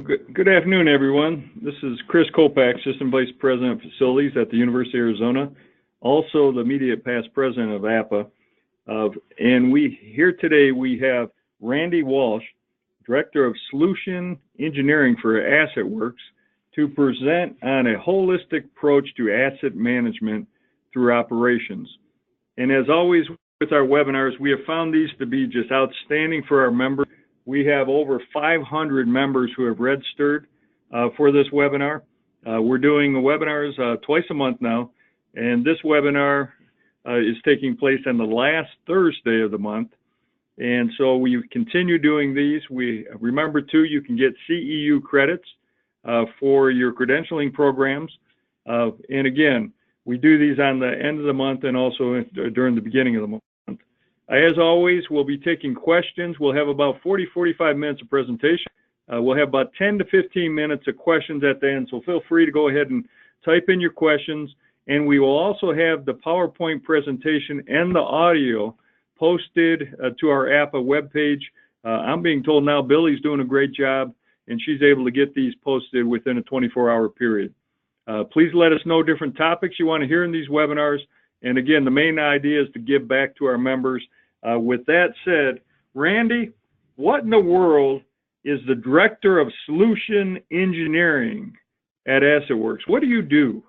Good afternoon, everyone. This is Chris Kopak, Assistant Vice President of Facilities at the University of Arizona, also the immediate past president of APA. And here today we have Randy Walsh, Director of Solution Engineering for AssetWorks, to present on a holistic approach to asset management through operations. And as always with our webinars, we have found these to be just outstanding for our members. We have over 500 members who have registered for this webinar. We're doing webinars twice a month now, and this webinar is taking place on the last Thursday of the month. And so we continue doing these. Remember too, you can get CEU credits for your credentialing programs. And again, we do these on the end of the month and also during the beginning of the month. As always, we'll be taking questions. We'll have about 45 minutes of presentation. We'll have about 10 to 15 minutes of questions at the end, so feel free to go ahead and type in your questions. And we will also have the PowerPoint presentation and the audio posted to our APA webpage. I'm being told now Billy's doing a great job, and she's able to get these posted within a 24-hour period. Please let us know different topics you want to hear in these webinars. And again, the main idea is to give back to our members. With that said, Randy, what in the world is the Director of Solution Engineering at AssetWorks? What do you do?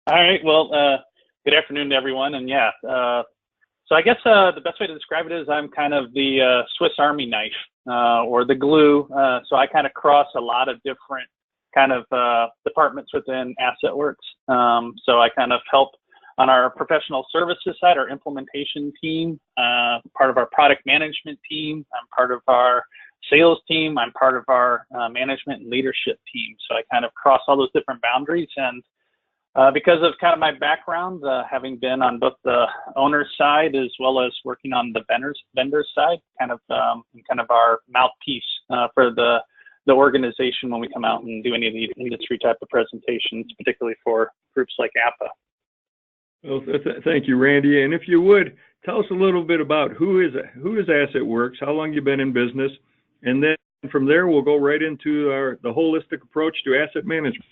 All right, well, good afternoon to everyone. And yeah, so I guess the best way to describe it is I'm kind of the Swiss Army knife or the glue. So I kind of cross a lot of different kind of departments within AssetWorks. So I kind of help on our professional services side, our implementation team, part of our product management team. I'm part of our sales team. I'm part of our management and leadership team. So I kind of cross all those different boundaries. And because of kind of my background, having been on both the owner's side as well as working on the vendor's side, kind of our mouthpiece for the organization when we come out and do any of the industry type of presentations, particularly for groups like APA. Well, thank you, Randy. And if you would, tell us a little bit about who is AssetWorks, how long you've been in business, and then from there we'll go right into the holistic approach to asset management.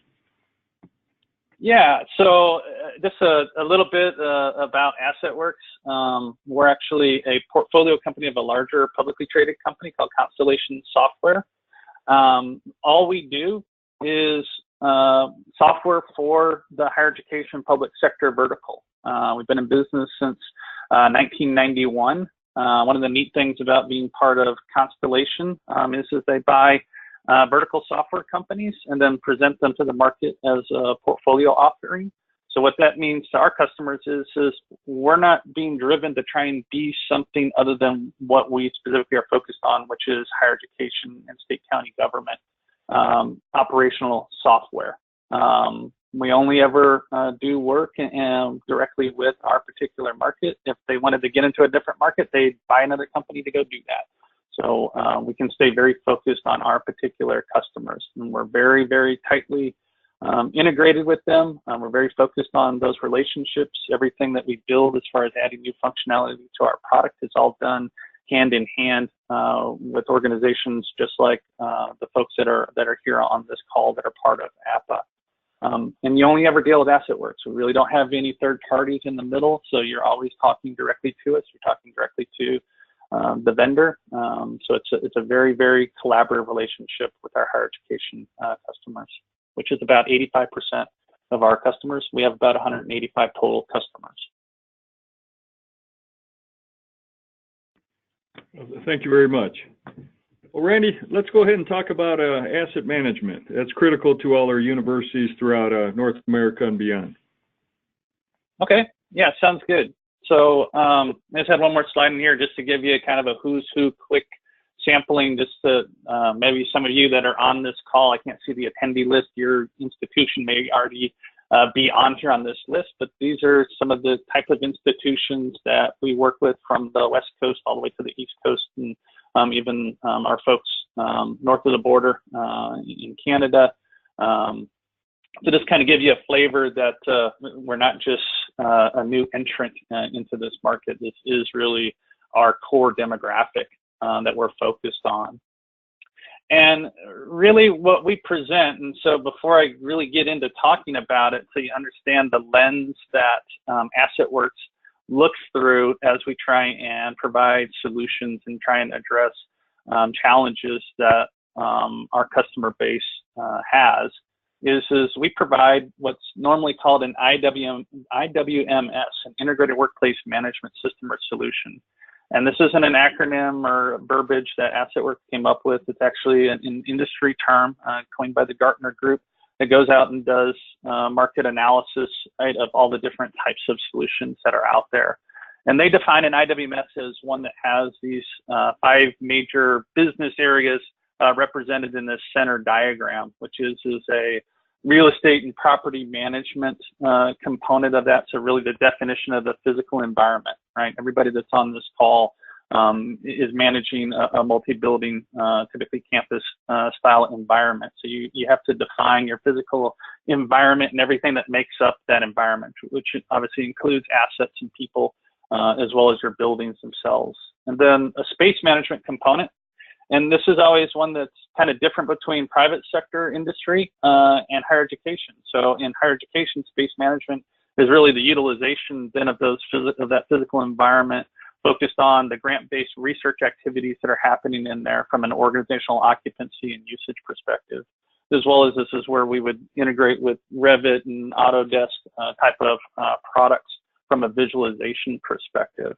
Yeah, so just a little bit about AssetWorks. We're actually a portfolio company of a larger publicly traded company called Constellation Software. All we do is software for the higher education public sector vertical. We've been in business since 1991. One of the neat things about being part of Constellation is they buy vertical software companies and then present them to the market as a portfolio offering. So what that means to our customers is we're not being driven to try and be something other than what we specifically are focused on, which is higher education and state county government operational software. We only ever do work directly with our particular market. If they wanted to get into a different market, they'd buy another company to go do that. So we can stay very focused on our particular customers, and we're very, very tightly integrated with them. We're very focused on those relationships. Everything that we build as far as adding new functionality to our product is all done hand in hand with organizations just like the folks that are here on this call that are part of APA. And you only ever deal with AssetWorks. We really don't have any third parties in the middle, so you're always talking directly to us. You're talking directly to the vendor. So it's a very, very collaborative relationship with our higher education customers, which is about 85% of our customers. We have about 185 total customers. Thank you very much. Well, Randy, let's go ahead and talk about asset management. That's critical to all our universities throughout North America and beyond. Okay, yeah, sounds good. So I just had one more slide in here just to give you kind of a who's who quick sampling, just to maybe some of you that are on this call, I can't see the attendee list, your institution may already be on here on this list, but these are some of the type of institutions that we work with from the West Coast all the way to the East Coast, and even our folks north of the border in Canada. To just kind of give you a flavor that we're not just a new entrant into this market. This is really our core demographic that we're focused on. And really what we present, and so before I really get into talking about it, so you understand the lens that AssetWorks looks through as we try and provide solutions and try and address challenges that our customer base has, is we provide what's normally called an IWMS, an Integrated Workplace Management System or Solution. And this isn't an acronym or verbiage that AssetWorks came up with. It's actually an industry term coined by the Gartner Group that goes out and does market analysis, right, of all the different types of solutions that are out there. And they define an IWMS as one that has these 5 major business areas represented in this center diagram, which is a real estate and property management component of that. So really the definition of the physical environment, right? Everybody that's on this call is managing a multi-building, typically campus style environment. So you have to define your physical environment and everything that makes up that environment, which obviously includes assets and people, as well as your buildings themselves. And then a space management component. And this is always one that's kind of different between private sector industry and higher education. So in higher education, space management is really the utilization then of that physical environment, focused on the grant-based research activities that are happening in there from an organizational occupancy and usage perspective, as well as this is where we would integrate with Revit and Autodesk type of products from a visualization perspective.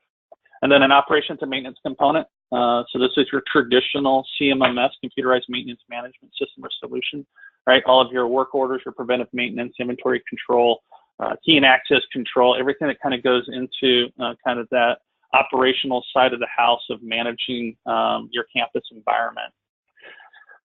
And then an operations and maintenance component. So this is your traditional CMMS, computerized maintenance management system or solution, right? All of your work orders, your preventive maintenance, inventory control, key and access control, everything that kind of goes into kind of that operational side of the house of managing your campus environment.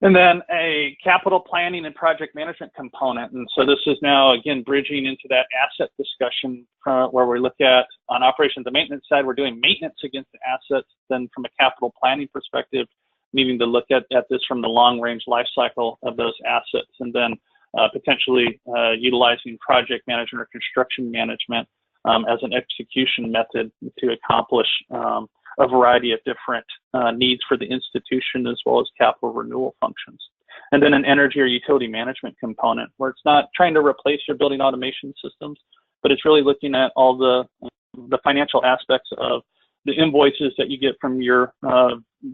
And then a capital planning and project management component. And so this is now, again, bridging into that asset discussion where we look at, on operations and maintenance side, we're doing maintenance against the assets. Then from a capital planning perspective, needing to look at this from the long range life cycle of those assets. And then potentially utilizing project management or construction management as an execution method to accomplish a variety of different needs for the institution, as well as capital renewal functions. And then an energy or utility management component, where it's not trying to replace your building automation systems, but it's really looking at all the financial aspects of the invoices that you get from your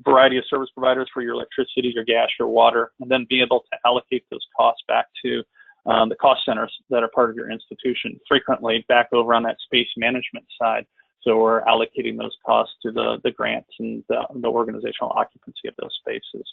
variety of service providers for your electricity, your gas, your water, and then be able to allocate those costs back to the cost centers that are part of your institution, frequently back over on that space management side. So we're allocating those costs to the grants and the organizational occupancy of those spaces.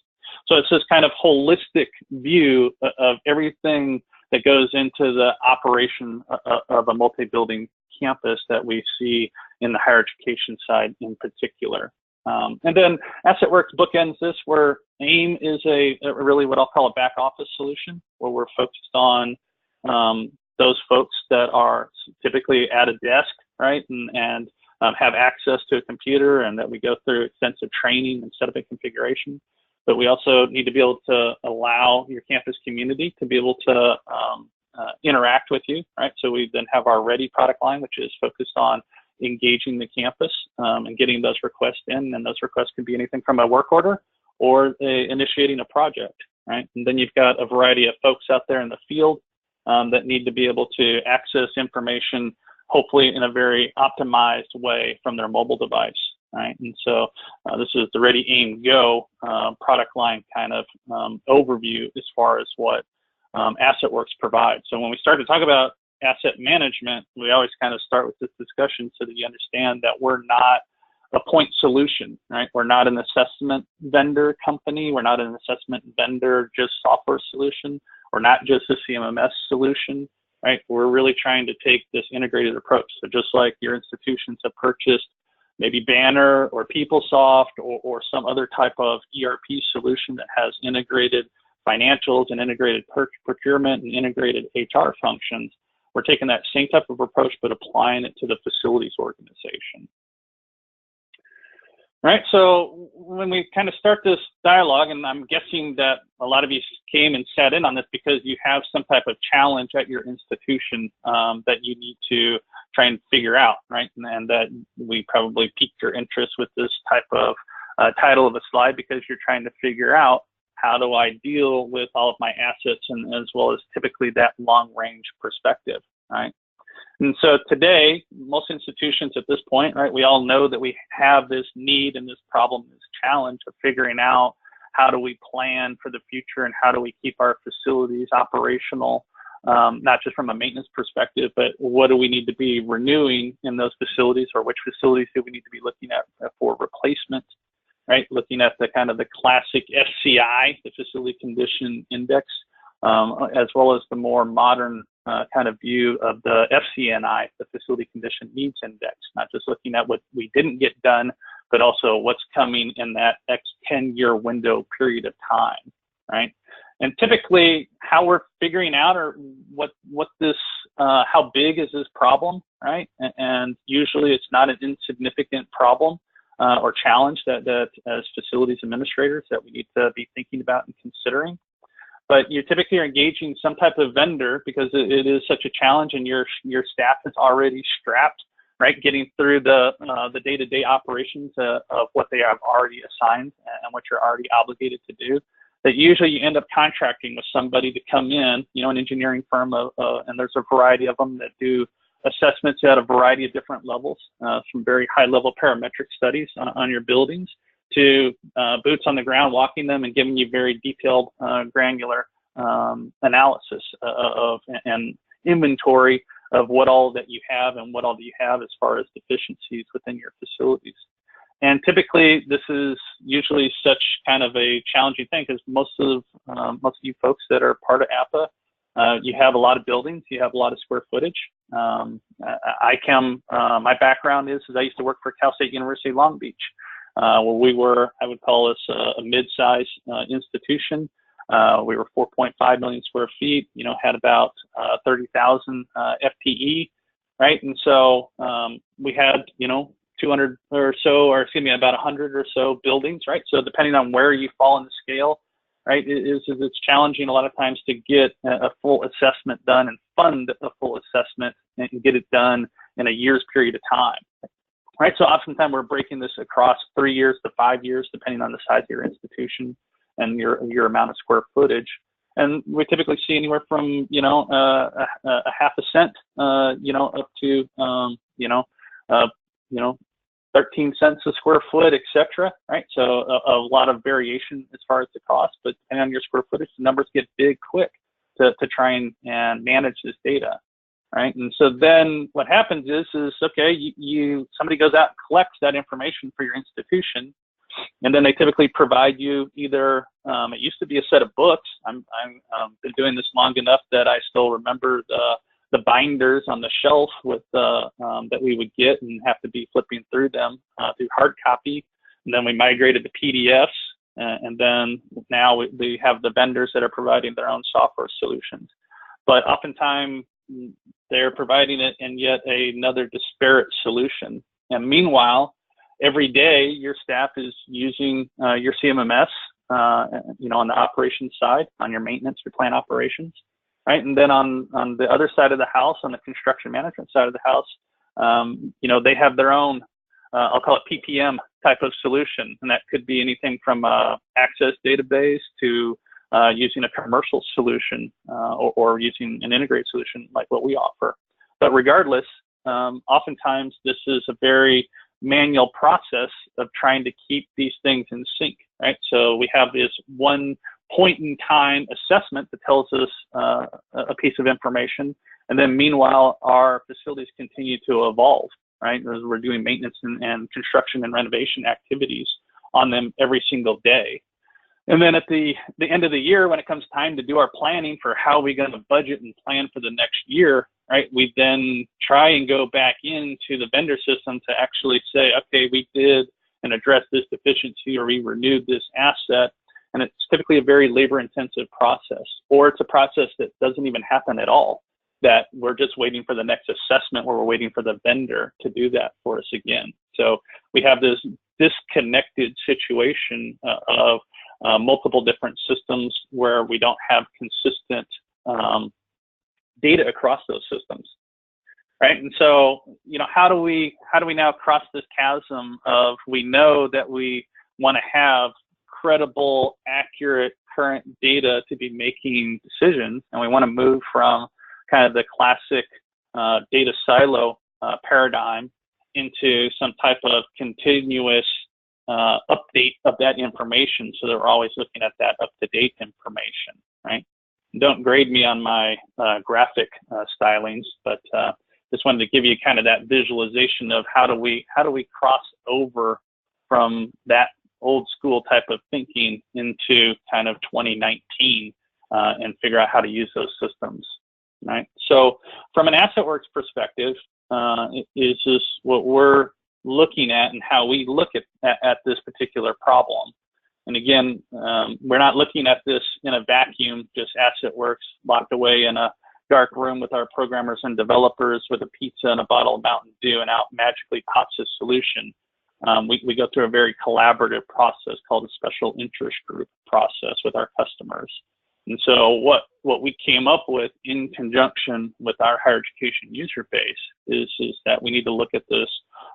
So it's this kind of holistic view of everything that goes into the operation of a multi-building campus that we see in the higher education side in particular. And then AssetWorks bookends this, where AIM is a really what I'll call a back office solution, where we're focused on those folks that are typically at a desk, right, and have access to a computer, and that we go through extensive training and setup and configuration. But we also need to be able to allow your campus community to be able to interact with you, right? So we then have our Ready product line, which is focused on engaging the campus and getting those requests in. And those requests can be anything from a work order or initiating a project, right? And then you've got a variety of folks out there in the field that need to be able to access information, hopefully in a very optimized way from their mobile device, right? And so this is the Ready Aim Go product line kind of overview as far as what AssetWorks provides. So when we start to talk about asset management, we always kind of start with this discussion so that you understand that we're not a point solution, right? We're not an assessment vendor company. We're not an assessment vendor, just software solution. We're not just a CMMS solution, right? We're really trying to take this integrated approach. So just like your institutions have purchased maybe Banner or PeopleSoft or some other type of ERP solution that has integrated financials and integrated procurement and integrated HR functions, we're taking that same type of approach, but applying it to the facilities organization. Right, so when we kind of start this dialogue, and I'm guessing that a lot of you came and sat in on this because you have some type of challenge at your institution that you need to try and figure out, right? And that we probably piqued your interest with this type of title of a slide because you're trying to figure out how do I deal with all of my assets, and as well as typically that long-range perspective, right? And so today, most institutions at this point, right, we all know that we have this need and this problem, this challenge of figuring out how do we plan for the future and how do we keep our facilities operational, not just from a maintenance perspective, but what do we need to be renewing in those facilities, or which facilities do we need to be looking at for replacement, right? Looking at the kind of the classic FCI, the Facility Condition Index, as well as the more modern kind of view of the FCNI, the Facility Condition Needs Index, not just looking at what we didn't get done, but also what's coming in that next 10-year window period of time, right? And typically how we're figuring out or what this, how big is this problem, right? And usually it's not an insignificant problem or challenge that as facilities administrators that we need to be thinking about and considering. But you typically are engaging some type of vendor because it is such a challenge, and your staff is already strapped, right? Getting through the day-to-day operations of what they have already assigned and what you're already obligated to do. That usually you end up contracting with somebody to come in, you know, an engineering firm, and there's a variety of them that do assessments at a variety of different levels, from very high-level parametric studies on your buildings to boots on the ground, walking them and giving you very detailed, granular analysis of and inventory of what all that you have and what all that you have as far as deficiencies within your facilities. And typically, this is usually such kind of a challenging thing because most of you folks that are part of APA, you have a lot of buildings, you have a lot of square footage. My background is I used to work for Cal State University Long Beach. Where we were, I would call us a mid-size institution. We were 4.5 million square feet, you know, had about 30,000 FTE, right? And so we had, you know, 200 or so, or excuse me, about 100 or so buildings, right? So depending on where you fall in the scale, right, it's challenging a lot of times to get a full assessment done and fund a full assessment and get it done in a year's period of time. Right, so oftentimes we're breaking this across 3 years to 5 years, depending on the size of your institution and your amount of square footage. And we typically see anywhere from, you know, a half a cent, you know, up to, 13 cents a square foot, et cetera, right? So a lot of variation as far as the cost, but depending on your square footage, the numbers get big quick to try and manage this data. Right, and so then what happens is okay, somebody goes out and collects that information for your institution, and then they typically provide you either it used to be a set of books. I'm been doing this long enough that I still remember the binders on the shelf with that we would get and have to be flipping through them through hard copy, and then we migrated to PDFs, and then now we have the vendors that are providing their own software solutions, but oftentimes they're providing it in yet another disparate solution. And meanwhile, every day your staff is using your CMMS, you know, on the operations side, on your maintenance or plant operations, right? And then on the other side of the house, on the construction management side of the house, you know, they have their own, I'll call it PPM type of solution. And that could be anything from Access database to using a commercial solution or using an integrated solution like what we offer. But regardless, oftentimes this is a very manual process of trying to keep these things in sync, right? So we have this one point in time assessment that tells us a piece of information, and then meanwhile our facilities continue to evolve, right? As we're doing maintenance and construction and renovation activities on them every single day. And then at the end of the year, when it comes time to do our planning for how we're going to budget and plan for the next year, right, we then try and go back into the vendor system to actually say, okay, we did and addressed this deficiency, or we renewed this asset. And it's typically a very labor-intensive process, or it's a process that doesn't even happen at all, that we're just waiting for the next assessment, where we're waiting for the vendor to do that for us again. So we have this disconnected situation of multiple different systems where we don't have consistent data across those systems, right? And so, you know, how do we now cross this chasm of, we know that we want to have credible, accurate, current data to be making decisions, and we want to move from kind of the classic data silo paradigm into some type of continuous update of that information, so that we're always looking at that up-to-date information, right? Don't grade me on my graphic stylings, but just wanted to give you kind of that visualization of how do we cross over from that old school type of thinking into kind of 2019 and figure out how to use those systems, right? So from an AssetWorks perspective, is this what we're looking at and how we look at this particular problem. And again, we're not looking at this in a vacuum, just AssetWorks locked away in a dark room with our programmers and developers with a pizza and a bottle of Mountain Dew, and out magically pops a solution. We go through a very collaborative process called a special interest group process with our customers. And so what we came up with in conjunction with our higher education user base is that we need to look at this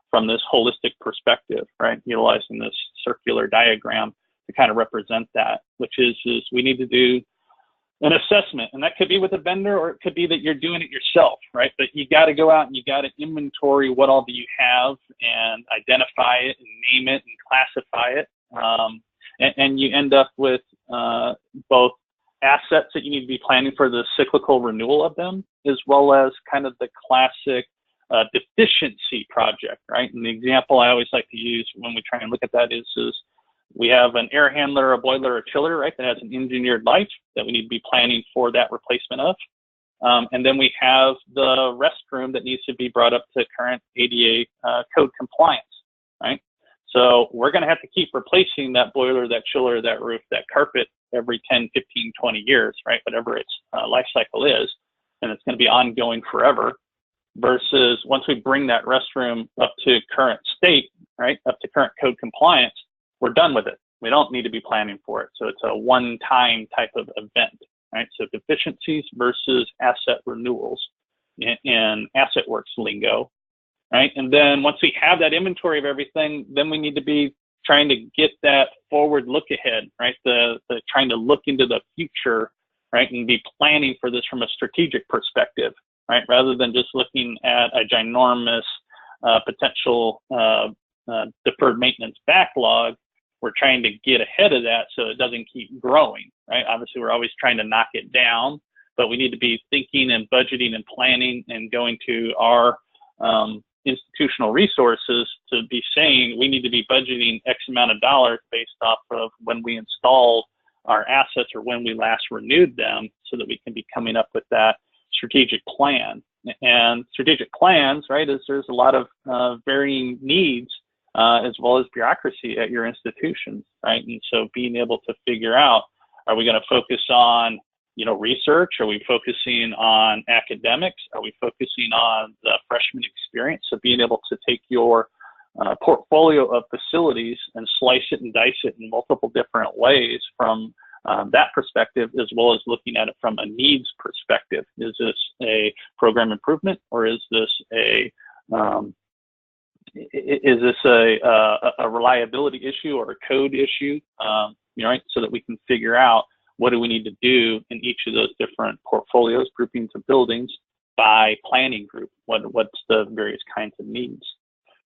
from this holistic perspective, right? Utilizing this circular diagram to kind of represent that, which is we need to do an assessment, and that could be with a vendor, or it could be that you're doing it yourself, right? But you got to go out and you got to inventory what all do you have and identify it and name it and classify it. And you end up with both assets that you need to be planning for the cyclical renewal of them, as well as kind of the classic deficiency project, right? And the example I always like to use when we try and look at that is we have an air handler, a boiler, a chiller, right, that has an engineered life that we need to be planning for that replacement of. And then we have the restroom that needs to be brought up to current ADA code compliance, right? So we're going to have to keep replacing that boiler, that chiller, that roof, that carpet every 10, 15, 20 years, right? Whatever its life cycle is, and it's going to be ongoing forever. Versus once we bring that restroom up to current state, right, up to current code compliance, we're done with it. We don't need to be planning for it. So it's a one-time type of event, right? So deficiencies versus asset renewals in AssetWorks lingo, right? And then once we have that inventory of everything, then we need to be trying to get that forward look ahead, right? The trying to look into the future, right? And be planning for this from a strategic perspective, right? Rather than just looking at a ginormous potential deferred maintenance backlog, we're trying to get ahead of that so it doesn't keep growing, right? Obviously, we're always trying to knock it down, but we need to be thinking and budgeting and planning and going to our institutional resources to be saying we need to be budgeting X amount of dollars based off of when we installed our assets or when we last renewed them, so that we can be coming up with that strategic plan. And strategic plans, right, is there's a lot of varying needs as well as bureaucracy at your institutions, right? And so being able to figure out, are we going to focus on, research? Are we focusing on academics? Are we focusing on the freshman experience? So being able to take your portfolio of facilities and slice it and dice it in multiple different ways from that perspective, as well as looking at it from a needs perspective. Is this a program improvement, or is this a reliability issue or a code issue? Right? So that we can figure out what do we need to do in each of those different portfolios, groupings of buildings by planning group. What's the various kinds of needs,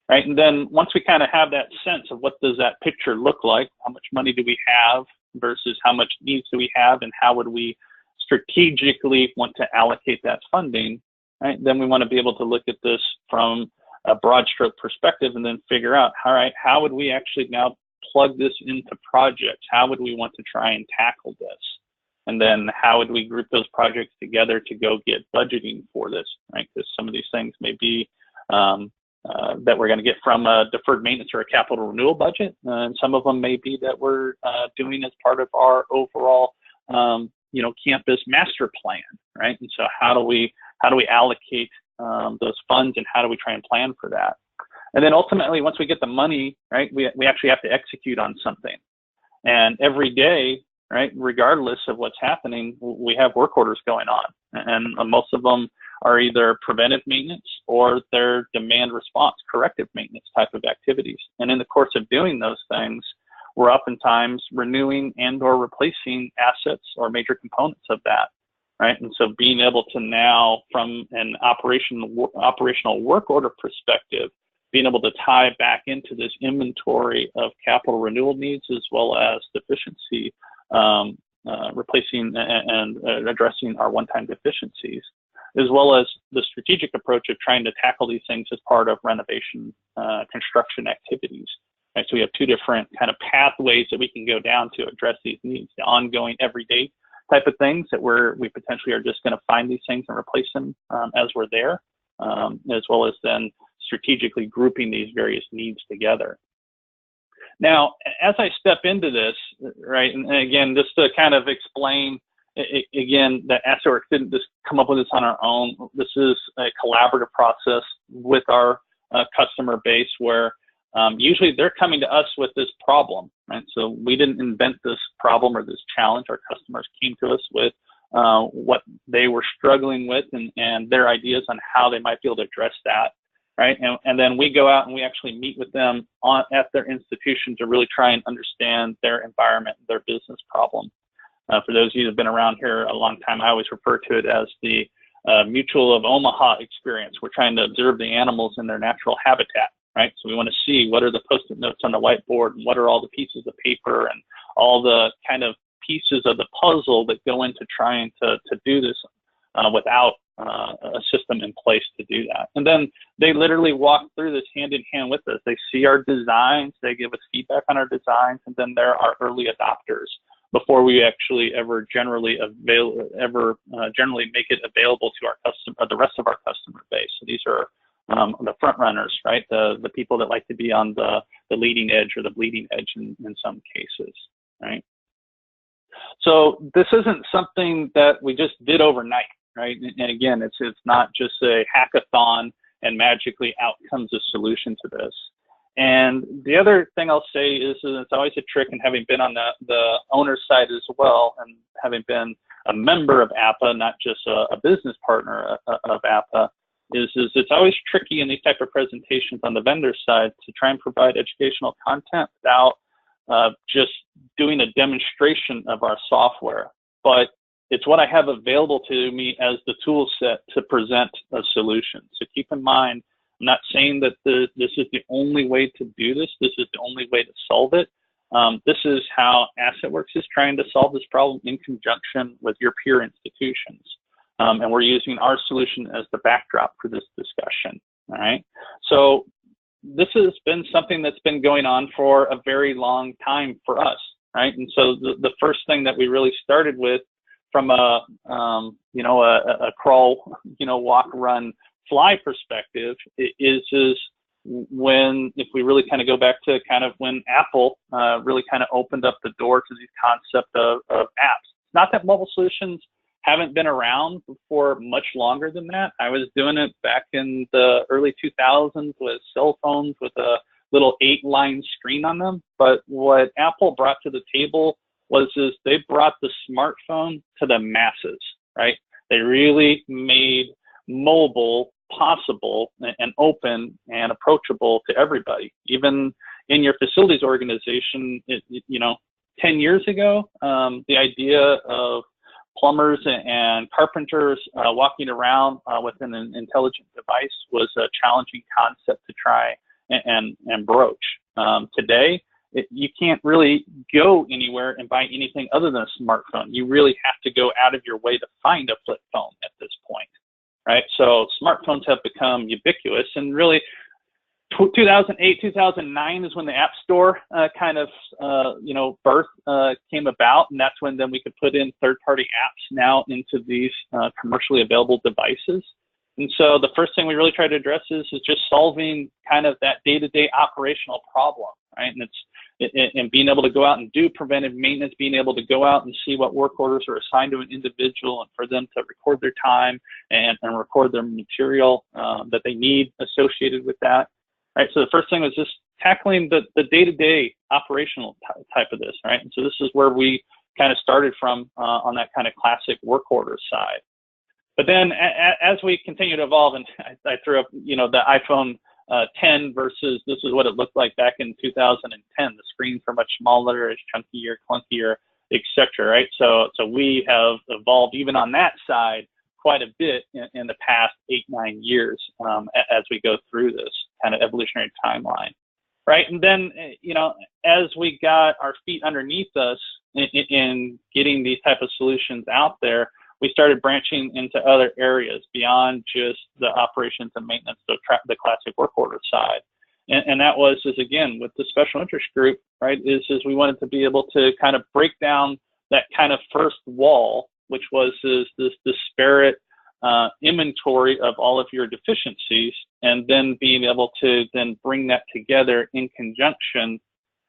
right? And then once we kind of have that sense of what does that picture look like, how much money do we have versus how much needs do we have, and how would we strategically want to allocate that funding, right? Then we want to be able to look at this from a broad stroke perspective and then figure out, all right, how would we actually now plug this into projects? How would we want to try and tackle this? And then how would we group those projects together to go get budgeting for this, right? Because some of these things may be that we're going to get from a deferred maintenance or a capital renewal budget, and some of them may be that we're doing as part of our overall, campus master plan, right? And so how do we allocate those funds, and how do we try and plan for that? And then ultimately, once we get the money, right, we actually have to execute on something. And every day, right, regardless of what's happening, we have work orders going on. And most of them are either preventive maintenance or they're demand response, corrective maintenance type of activities. And in the course of doing those things, we're oftentimes renewing and or replacing assets or major components of that, right? And so being able to now, from an operational work order perspective, being able to tie back into this inventory of capital renewal needs as well as deficiency, replacing and addressing our one-time deficiencies, as well as the strategic approach of trying to tackle these things as part of renovation construction activities. Right? So we have two different kind of pathways that we can go down to address these needs: the ongoing everyday type of things that we potentially are just going to find these things and replace them as we're there, as well as then strategically grouping these various needs together. Now, as I step into this, right, and again, just to kind of explain, again, that AssetWorks didn't just come up with this on our own. This is a collaborative process with our customer base where usually they're coming to us with this problem, right? So we didn't invent this problem or this challenge. Our customers came to us with what they were struggling with and their ideas on how they might be able to address that. Right, and then we go out and we actually meet with them at their institution to really try and understand their environment, their business problem. For those of you that have been around here a long time, I always refer to it as the Mutual of Omaha experience. We're trying to observe the animals in their natural habitat, right? So we want to see what are the Post-it notes on the whiteboard, and what are all the pieces of paper and all the kind of pieces of the puzzle that go into trying to do this without a system in place to do that. And then they literally walk through this hand in hand with us. They see our designs, they give us feedback on our designs, and then they're our early adopters before we actually ever generally make it available to our customer, the rest of our customer base. So these are the front runners, right? The people that like to be on the leading edge or the bleeding edge in some cases, right? So this isn't something that we just did overnight. Right, and again, it's not just a hackathon and magically out comes a solution to this. And the other thing I'll say is that it's always a trick, and having been on the owner side as well, and having been a member of APA, not just a business partner of APA, is it's always tricky in these type of presentations on the vendor side to try and provide educational content without just doing a demonstration of our software. But it's what I have available to me as the tool set to present a solution. So keep in mind, I'm not saying that this is the only way to do this. This is the only way to solve it. This is how AssetWorks is trying to solve this problem in conjunction with your peer institutions. And we're using our solution as the backdrop for this discussion, all right? So this has been something that's been going on for a very long time for us, right? And so the first thing that we really started with from a crawl, walk, run, fly perspective is when, if we really kind of go back to kind of when Apple really kind of opened up the door to these concept of apps. Not that mobile solutions haven't been around for much longer than that. I was doing it back in the early 2000s with cell phones with a little 8-line screen on them. But what Apple brought to the table was they brought the smartphone to the masses, right? They really made mobile possible and open and approachable to everybody. Even in your facilities organization, 10 years ago, the idea of plumbers and carpenters walking around with an intelligent device was a challenging concept to try and broach. Today, you can't really go anywhere and buy anything other than a smartphone. You really have to go out of your way to find a flip phone at this point, right? So smartphones have become ubiquitous, and really 2008, 2009 is when the App Store birth came about, and that's when then we could put in third-party apps now into these commercially available devices. And so the first thing we really try to address is just solving kind of that day-to-day operational problem, right? And being able to go out and do preventive maintenance, being able to go out and see what work orders are assigned to an individual and for them to record their time and record their material that they need associated with that. Right, so the first thing was just tackling the day-to-day operational type of this, right? And so this is where we kind of started from on that kind of classic work order side. But then as we continue to evolve, and I threw up, the iPhone 10 versus this is what it looked like back in 2010. The screens are much smaller, it's chunkier, clunkier, etc. Right? So we have evolved even on that side quite a bit in the past 8-9 years as we go through this kind of evolutionary timeline. Right, and then as we got our feet underneath us in getting these type of solutions out there, we started branching into other areas beyond just the operations and maintenance, the classic work order side. And that was, again, with the special interest group, right, is we wanted to be able to kind of break down that kind of first wall, which was this disparate inventory of all of your deficiencies, and then being able to then bring that together in conjunction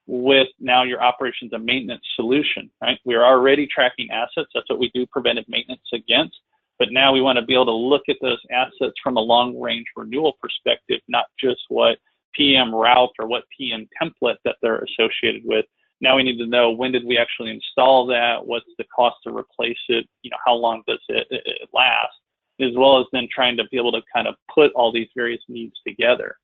with now your operations and maintenance solution, right? We're already tracking assets. That's what we do preventive maintenance against. But now we want to be able to look at those assets from a long-range renewal perspective, not just what PM route or what PM template that they're associated with. Now we need to know, when did we actually install that? What's the cost to replace it? How long does it last? As well as then trying to be able to kind of put all these various needs together.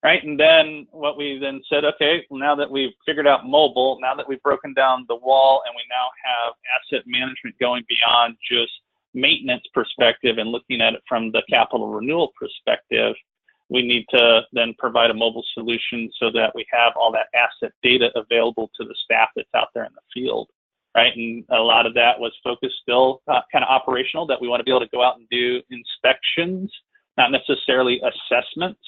Right, and then what we then said, okay, well, now that we've figured out mobile, now that we've broken down the wall, and we now have asset management going beyond just maintenance perspective and looking at it from the capital renewal perspective, we need to then provide a mobile solution so that we have all that asset data available to the staff that's out there in the field, right? And a lot of that was focused still kind of operational, that we want to be able to go out and do inspections, not necessarily assessments,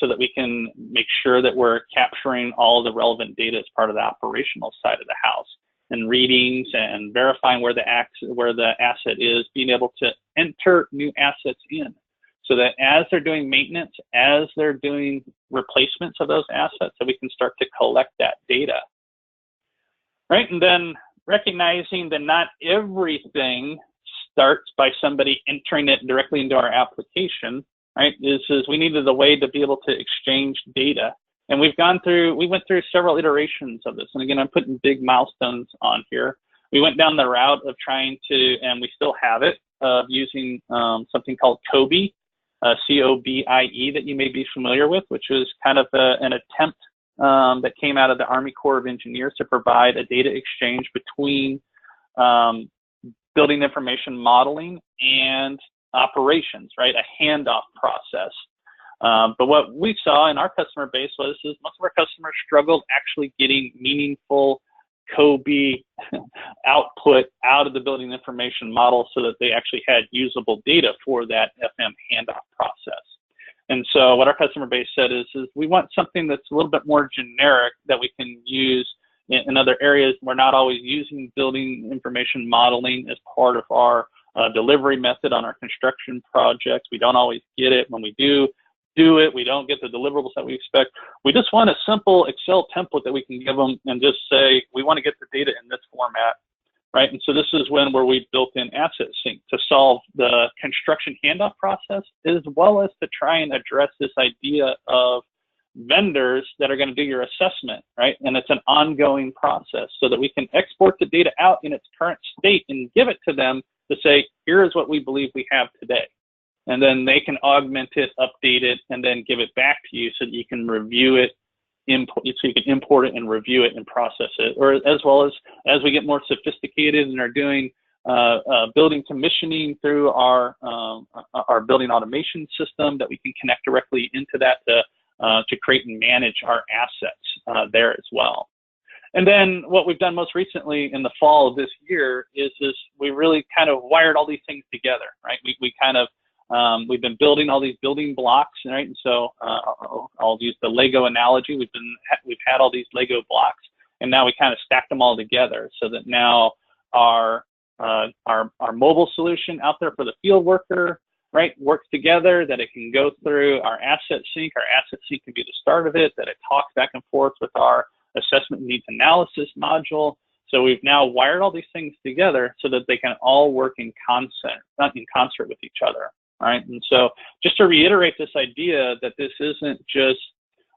so that we can make sure that we're capturing all the relevant data as part of the operational side of the house, and readings and verifying where the asset is, being able to enter new assets in, so that as they're doing maintenance, as they're doing replacements of those assets, so we can start to collect that data. Right, and then recognizing that not everything starts by somebody entering it directly into our application. Right, is we needed a way to be able to exchange data, and we went through several iterations of this. And again, I'm putting big milestones on here. We went down the route of trying to, and we still have it, of using something called COBIE, C-O-B-I-E, that you may be familiar with, which was kind of an attempt that came out of the Army Corps of Engineers to provide a data exchange between building information modeling and operations, right? A handoff process. But what we saw in our customer base was most of our customers struggled actually getting meaningful COBIE output out of the building information model so that they actually had usable data for that FM handoff process. And so what our customer base said is we want something that's a little bit more generic that we can use in other areas. We're not always using building information modeling as part of our delivery method on our construction projects. We don't always get it. When we do it, we don't get the deliverables that we expect. We just want a simple Excel template that we can give them and just say, we want to get the data in this format, right? And so this is where we built in Asset Sync to solve the construction handoff process, as well as to try and address this idea of vendors that are going to do your assessment, right? And it's an ongoing process, so that we can export the data out in its current state and give it to them to say, here is what we believe we have today. And then they can augment it, update it, and then give it back to you so that you can review it, so you can import it and review it and process it. Or as well as we get more sophisticated and are doing building commissioning through our building automation system, that we can connect directly into that to create and manage our assets there as well. And then what we've done most recently in the fall of this year is we really kind of wired all these things together, right? We kind of, we've been building all these building blocks, right? And so I'll use the Lego analogy. We've had all these Lego blocks, and now we kind of stacked them all together, so that now our mobile solution out there for the field worker, right, works together, that it can go through our Asset Sync. Our Asset Sync can be the start of it, that it talks back and forth with our assessment needs analysis module. So we've now wired all these things together so that they can all work in concert with each other, right? And so just to reiterate this idea that this isn't just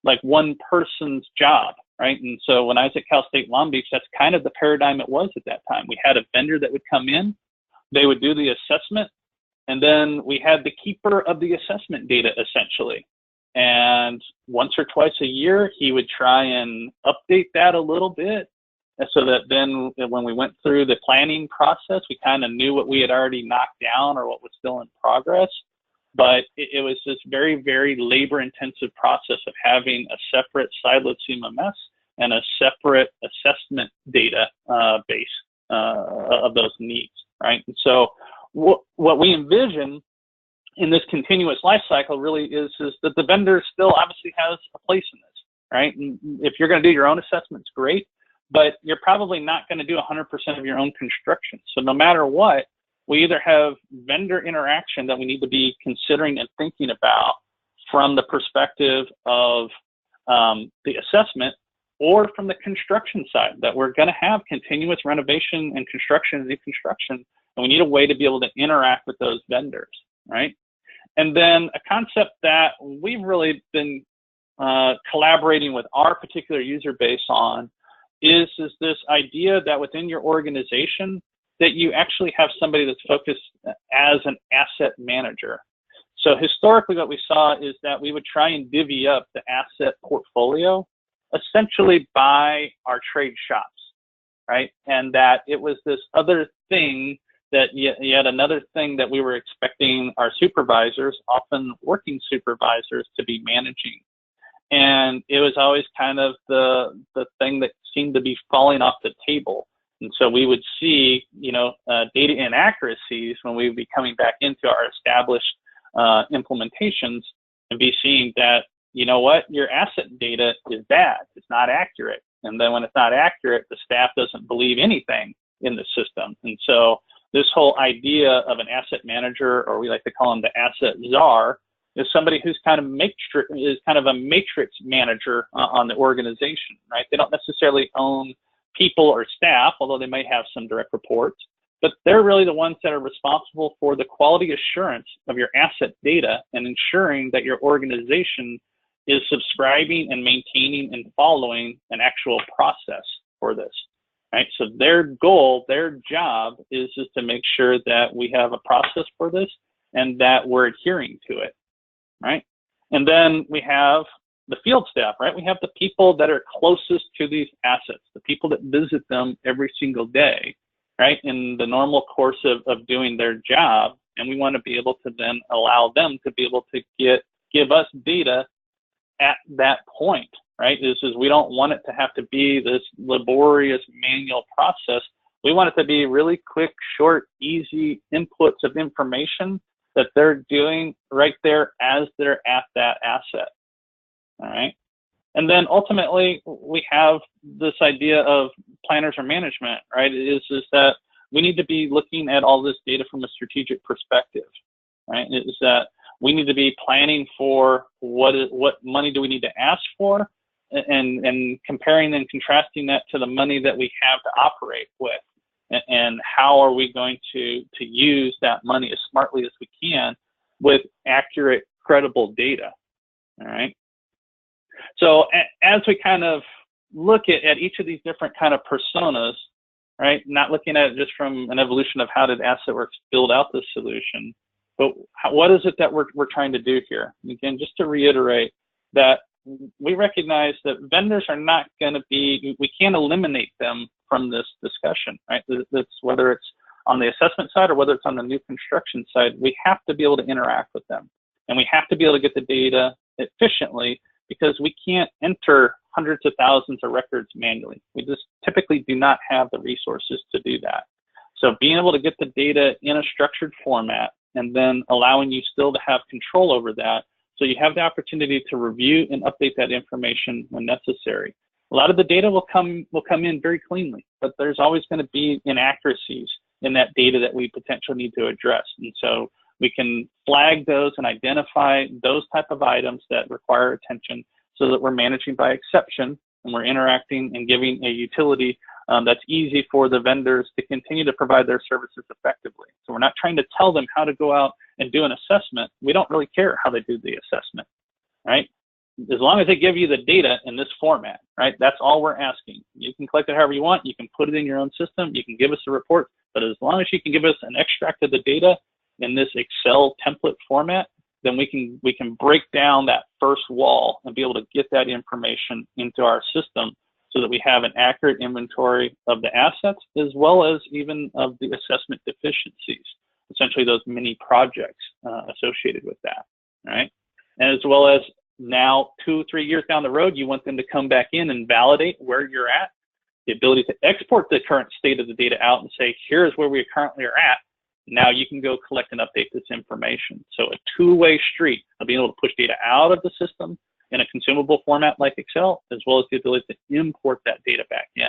like one person's job, right? And so when I was at Cal State Long Beach, that's kind of the paradigm it was at that time. We had a vendor that would come in, they would do the assessment, And then we had the keeper of the assessment data, essentially. And once or twice a year, he would try and update that a little bit, and so that then when we went through the planning process, we kind of knew what we had already knocked down or what was still in progress. But it was this very, very labor-intensive process of having a separate siloed CMMS and a separate assessment data base of those needs, right? And so what we envision in this continuous life cycle really is that the vendor still obviously has a place in this, right? And if you're going to do your own assessments, great, but you're probably not going to do 100% of your own construction. So no matter what, we either have vendor interaction that we need to be considering and thinking about from the perspective of the assessment, or from the construction side, that we're going to have continuous renovation and construction and new construction, and we need a way to be able to interact with those vendors, right? And then a concept that we've really been collaborating with our particular user base on is this idea that within your organization, that you actually have somebody that's focused as an asset manager. So historically what we saw is that we would try and divvy up the asset portfolio essentially by our trade shops, right? And that it was this other thing, that yet another thing that we were expecting our supervisors, often working supervisors, to be managing. And it was always kind of the thing that seemed to be falling off the table. And so we would see, data inaccuracies when we would be coming back into our established implementations and be seeing that, you know what, your asset data is bad, it's not accurate. And then when it's not accurate, the staff doesn't believe anything in the system. And so this whole idea of an asset manager, or we like to call him the asset czar, is somebody who's kind of a matrix manager on the organization, right? They don't necessarily own people or staff, although they might have some direct reports, but they're really the ones that are responsible for the quality assurance of your asset data and ensuring that your organization is subscribing and maintaining and following an actual process for this, right? So their goal, their job is just to make sure that we have a process for this and that we're adhering to it, right? And then we have the field staff, right? We have the people that are closest to these assets, the people that visit them every single day, right? In the normal course of doing their job. And we want to be able to then allow them to be able to give us data at that point, right? Is we don't want it to have to be this laborious manual process. We want it to be really quick, short, easy inputs of information that they're doing right there as they're at that asset, all right? And then ultimately, we have this idea of planners or management, right? Is that we need to be looking at all this data from a strategic perspective, right? Is that we need to be planning for what money do we need to ask for, and comparing and contrasting that to the money that we have to operate with, and how are we going to use that money as smartly as we can with accurate, credible data, all right? So as we kind of look at each of these different kind of personas, right, not looking at it just from an evolution of how did AssetWorks build out this solution, but what is it that we're trying to do here? Again, just to reiterate that we recognize that vendors are not going to be, we can't eliminate them from this discussion, right? That's whether it's on the assessment side or whether it's on the new construction side, we have to be able to interact with them. And we have to be able to get the data efficiently, because we can't enter hundreds of thousands of records manually. We just typically do not have the resources to do that. So being able to get the data in a structured format and then allowing you still to have control over that, so you have the opportunity to review and update that information when necessary. A lot of the data will come in very cleanly, but there's always going to be inaccuracies in that data that we potentially need to address. And so we can flag those and identify those type of items that require attention, so that we're managing by exception and we're interacting and giving a utility that's easy for the vendors to continue to provide their services effectively. So we're not trying to tell them how to go out and do an assessment. We don't really care how they do the assessment, right? As long as they give you the data in this format, right? That's all we're asking. You can collect it however you want. You can put it in your own system. You can give us a report, but as long as you can give us an extract of the data in this Excel template format, then we can break down that first wall and be able to get that information into our system so that we have an accurate inventory of the assets as well as even of the assessment deficiencies, essentially those mini projects associated with that, right? And as well as now 2 or 3 years down the road, you want them to come back in and validate where you're at, the ability to export the current state of the data out and say, here's where we currently are at. Now you can go collect and update this information. So a two-way street of being able to push data out of the system in a consumable format like Excel, as well as the ability to import that data back in.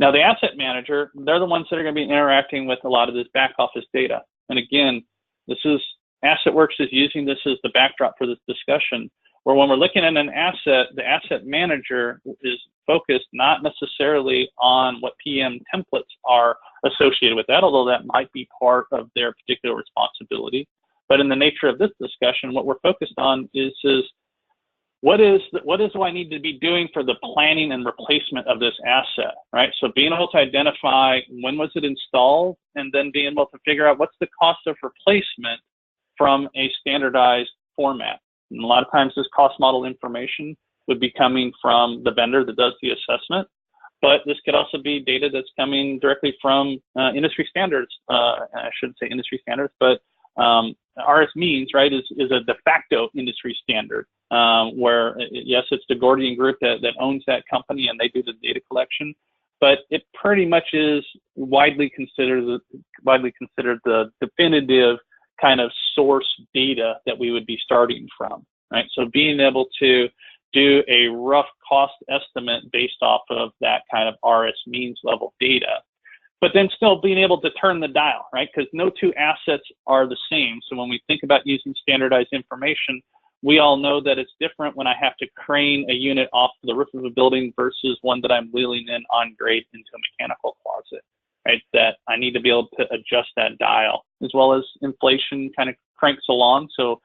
Now the asset manager, they're the ones that are going to be interacting with a lot of this back office data. And again, AssetWorks is using this as the backdrop for this discussion, where when we're looking at an asset, the asset manager is focused not necessarily on what PM templates are associated with that, although that might be part of their particular responsibility. But in the nature of this discussion, what we're focused on is what do I need to be doing for the planning and replacement of this asset, right? So being able to identify when was it installed, and then being able to figure out what's the cost of replacement from a standardized format. And a lot of times this cost model information would be coming from the vendor that does the assessment, but this could also be data that's coming directly from industry standards. I shouldn't say industry standards, but RS means, right, is a de facto industry standard, where yes, it's the Gordian Group that owns that company and they do the data collection, but it pretty much is widely considered the definitive kind of source data that we would be starting from, right? So being able to do a rough cost estimate based off of that kind of RS means level data, but then still being able to turn the dial, right? Because no two assets are the same. So when we think about using standardized information, we all know that it's different when I have to crane a unit off the roof of a building versus one that I'm wheeling in on grade into a mechanical closet, right? That I need to be able to adjust that dial, as well as inflation kind of cranks along. So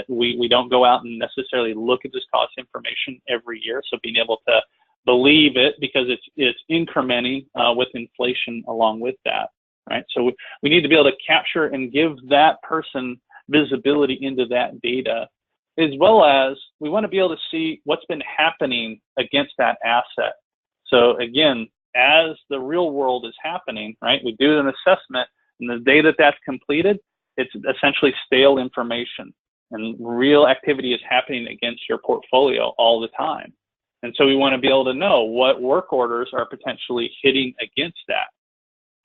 we don't go out and necessarily look at this cost information every year. So being able to believe it because it's incrementing with inflation along with that, right? So we need to be able to capture and give that person visibility into that data, as well as we want to be able to see what's been happening against that asset. So again, as the real world is happening, right, we do an assessment, and the day that that's completed, it's essentially stale information, and real activity is happening against your portfolio all the time. And so we want to be able to know what work orders are potentially hitting against that,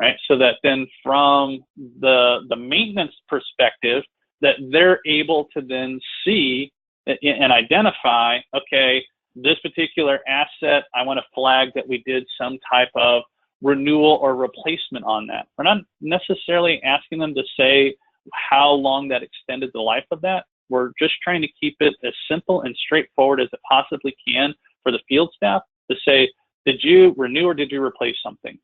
right? So that then from the maintenance perspective, that they're able to then see and identify, okay, this particular asset, I want to flag that we did some type of renewal or replacement on that. We're not necessarily asking them to say how long that extended the life of that. We're just trying to keep it as simple and straightforward as it possibly can for the field staff to say, did you renew or did you replace something,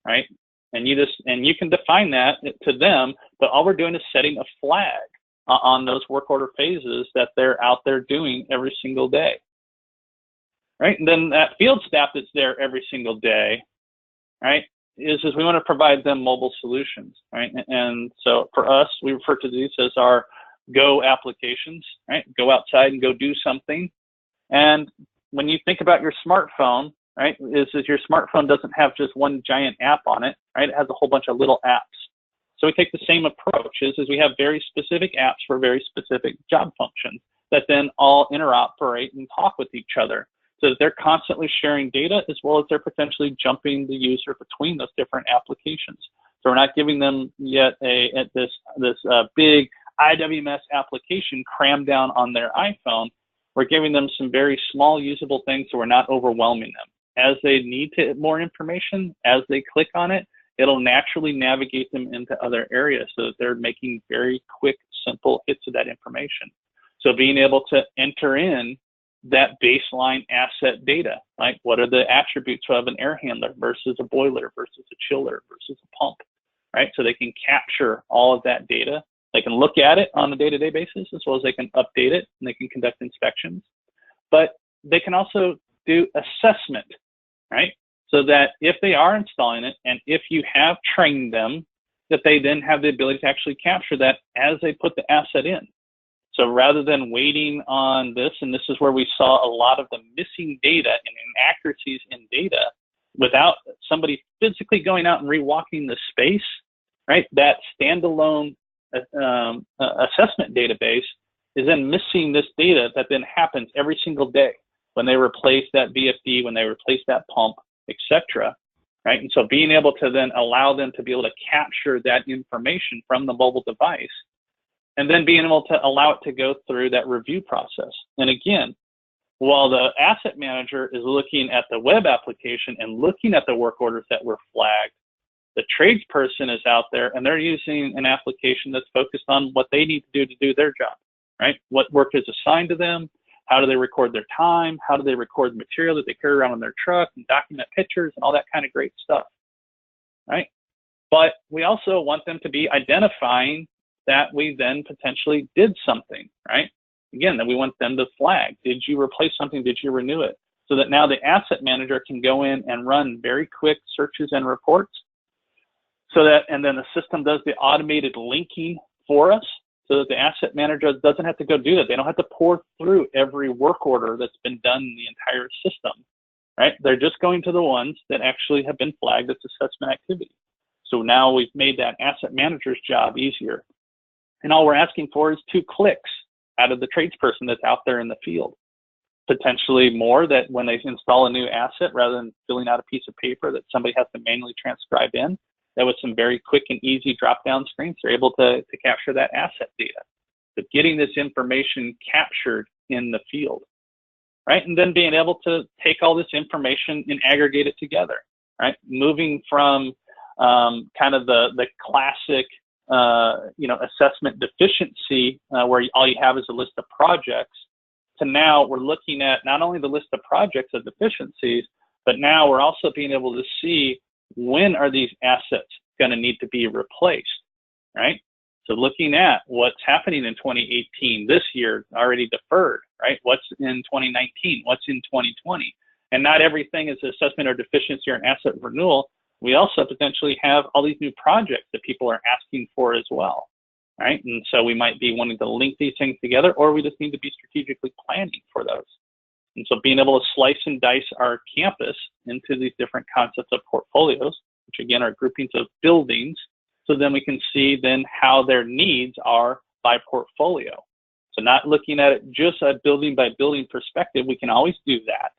right? And you can define that to them, but all we're doing is setting a flag on those work order phases that they're out there doing every single day, right? And then that field staff that's there every single day, right, is we want to provide them mobile solutions, right? And so for us, we refer to these as our go applications, right? Go outside and go do something. And when you think about your smartphone, right, is your smartphone doesn't have just one giant app on it, right? It has a whole bunch of little apps. So we take the same approach, is we have very specific apps for very specific job functions that then all interoperate and talk with each other, so that they're constantly sharing data, as well as they're potentially jumping the user between those different applications. So we're not giving them yet this big IWMS application crammed down on their iPhone. We're giving them some very small usable things, so we're not overwhelming them. As they need more information, as they click on it, it'll naturally navigate them into other areas so that they're making very quick, simple hits of that information. So being able to enter in that baseline asset data, like what are the attributes of an air handler versus a boiler versus a chiller versus a pump, right? So they can capture all of that data. They can look at it on a day-to-day basis, as well as they can update it, and they can conduct inspections. But they can also do assessment, right? So that if they are installing it, and if you have trained them that they then have the ability to actually capture that as they put the asset in. So rather than waiting on this, and this is where we saw a lot of the missing data and inaccuracies in data without somebody physically going out and rewalking the space, right? That standalone assessment database is then missing this data that then happens every single day when they replace that VFD, when they replace that pump, etc. Right? And so being able to then allow them to be able to capture that information from the mobile device, and then being able to allow it to go through that review process. And again, while the asset manager is looking at the web application and looking at the work orders that were flagged, the tradesperson is out there and they're using an application that's focused on what they need to do their job, right? What work is assigned to them? How do they record their time? How do they record the material that they carry around in their truck and document pictures and all that kind of great stuff, right? But we also want them to be identifying that we then potentially did something, right? Again, that we want them to flag. Did you replace something? Did you renew it? So that now the asset manager can go in and run very quick searches and reports. So that, and then the system does the automated linking for us so that the asset manager doesn't have to go do that. They don't have to pour through every work order that's been done in the entire system, right? They're just going to the ones that actually have been flagged as assessment activity. So now we've made that asset manager's job easier. And all we're asking for is 2 clicks out of the tradesperson that's out there in the field. Potentially more, that when they install a new asset, rather than filling out a piece of paper that somebody has to manually transcribe in, that with some very quick and easy drop-down screens, they're able to capture that asset data. So getting this information captured in the field, right? And then being able to take all this information and aggregate it together, right? Moving from kind of the classic assessment deficiency where all you have is a list of projects, to now we're looking at not only the list of projects of deficiencies, but now we're also being able to see when are these assets going to need to be replaced, right? So looking at what's happening in 2018, this year already deferred, right? What's in 2019, what's in 2020, and not everything is assessment or deficiency or an asset renewal. We also potentially have all these new projects that people are asking for as well, right? And so we might be wanting to link these things together, or we just need to be strategically planning for those. And so being able to slice and dice our campus into these different concepts of portfolios, which again are groupings of buildings, so then we can see then how their needs are by portfolio. So not looking at it just a building by building perspective, we can always do that.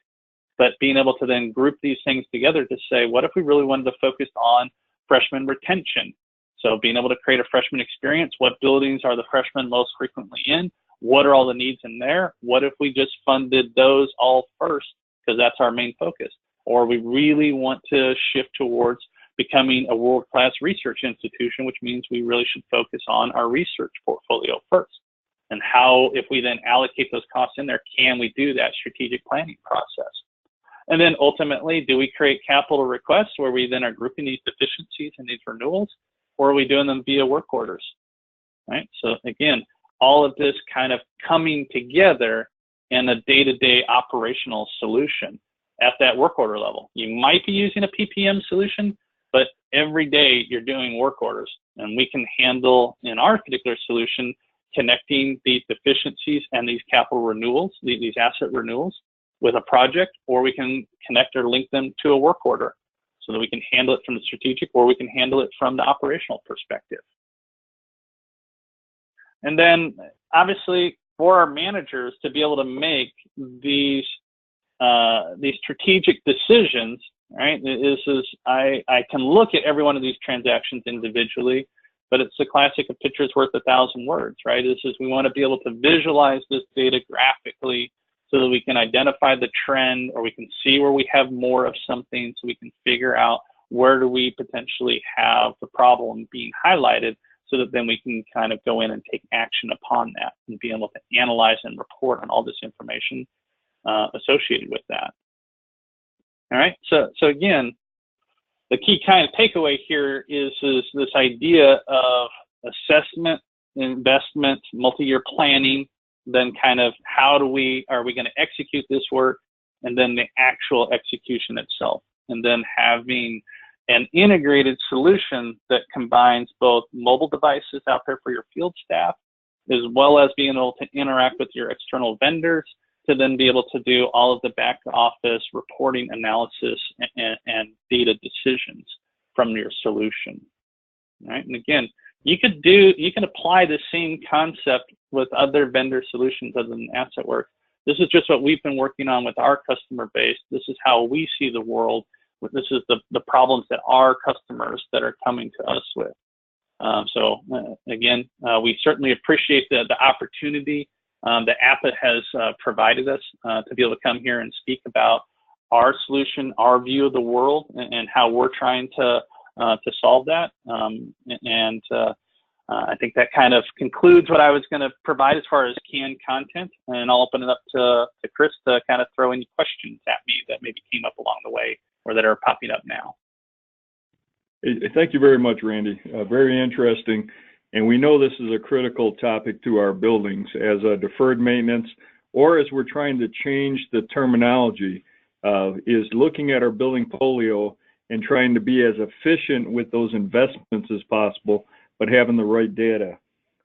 But being able to then group these things together to say, what if we really wanted to focus on freshman retention? So being able to create a freshman experience, what buildings are the freshmen most frequently in? What are all the needs in there? What if we just funded those all first, because that's our main focus? Or we really want to shift towards becoming a world-class research institution, which means we really should focus on our research portfolio first. And how, if we then allocate those costs in there, can we do that strategic planning process? And then ultimately, do we create capital requests where we then are grouping these deficiencies and these renewals, or are we doing them via work orders, right? So again, all of this kind of coming together in a day-to-day operational solution at that work order level. You might be using a PPM solution, but every day you're doing work orders, and we can handle, in our particular solution, connecting these deficiencies and these capital renewals, these asset renewals, with a project, or we can connect or link them to a work order so that we can handle it from the strategic, or we can handle it from the operational perspective. And then obviously for our managers to be able to make these strategic decisions, right? I can look at every one of these transactions individually, but it's the classic, a picture's worth 1,000 words, right? We want to be able to visualize this data graphically so that we can identify the trend, or we can see where we have more of something, so we can figure out where do we potentially have the problem being highlighted, so that then we can kind of go in and take action upon that and be able to analyze and report on all this information associated with that. All right, so again, the key kind of takeaway here is this idea of assessment, investment, multi-year planning, then kind of how are we going to execute this work, and then the actual execution itself, and then having an integrated solution that combines both mobile devices out there for your field staff, as well as being able to interact with your external vendors to then be able to do all of the back office reporting, analysis, and data decisions from your solution, right? And again, you can apply the same concept with other vendor solutions other than AssetWorks. This is just what we've been working on with our customer base. This is how we see the world. This is the problems that our customers that are coming to us with. Again, we certainly appreciate the opportunity that APA has provided us to be able to come here and speak about our solution, our view of the world, and how we're trying to solve that. I think that kind of concludes what I was going to provide as far as canned content, and I'll open it up to Chris to kind of throw any questions at me that maybe came up along the way or that are popping up now. Thank you very much, Randy. Very interesting. And we know this is a critical topic to our buildings as a deferred maintenance, or as we're trying to change the terminology, is looking at our building portfolio and trying to be as efficient with those investments as possible, but having the right data.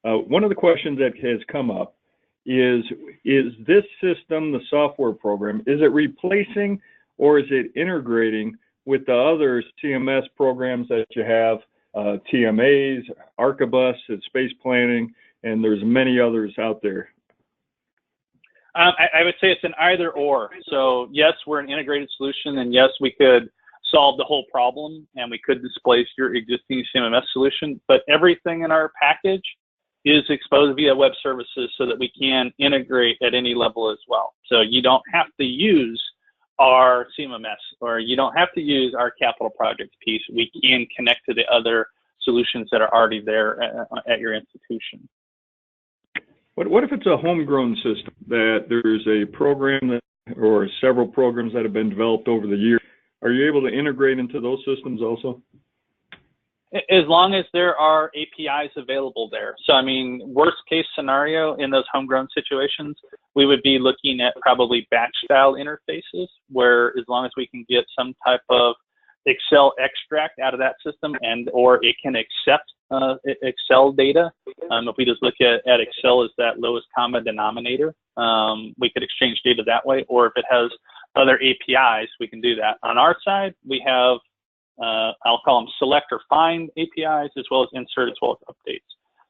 One of the questions that has come up is this system, the software program, is it replacing or is it integrating with the other CMS programs that you have, TMAs, Archibus, space planning, and there's many others out there? I would say it's an either or. So yes, we're an integrated solution, and yes, we could solve the whole problem and we could displace your existing CMS solution, but everything in our package is exposed via web services so that we can integrate at any level as well. So you don't have to use our CMMS, or you don't have to use our capital projects piece. We can connect to the other solutions that are already there at your institution. What if it's a homegrown system, that there's a program that, or several programs that have been developed over the years? Are you able to integrate into those systems also? As long as there are APIs available there. So, I mean, worst case scenario in those homegrown situations, we would be looking at probably batch style interfaces, where as long as we can get some type of Excel extract out of that system, and or it can accept Excel data. If we just look at Excel as that lowest common denominator, we could exchange data that way. Or if it has other APIs, we can do that. On our side, we have I'll call them select or find APIs, as well as insert, as well as updates.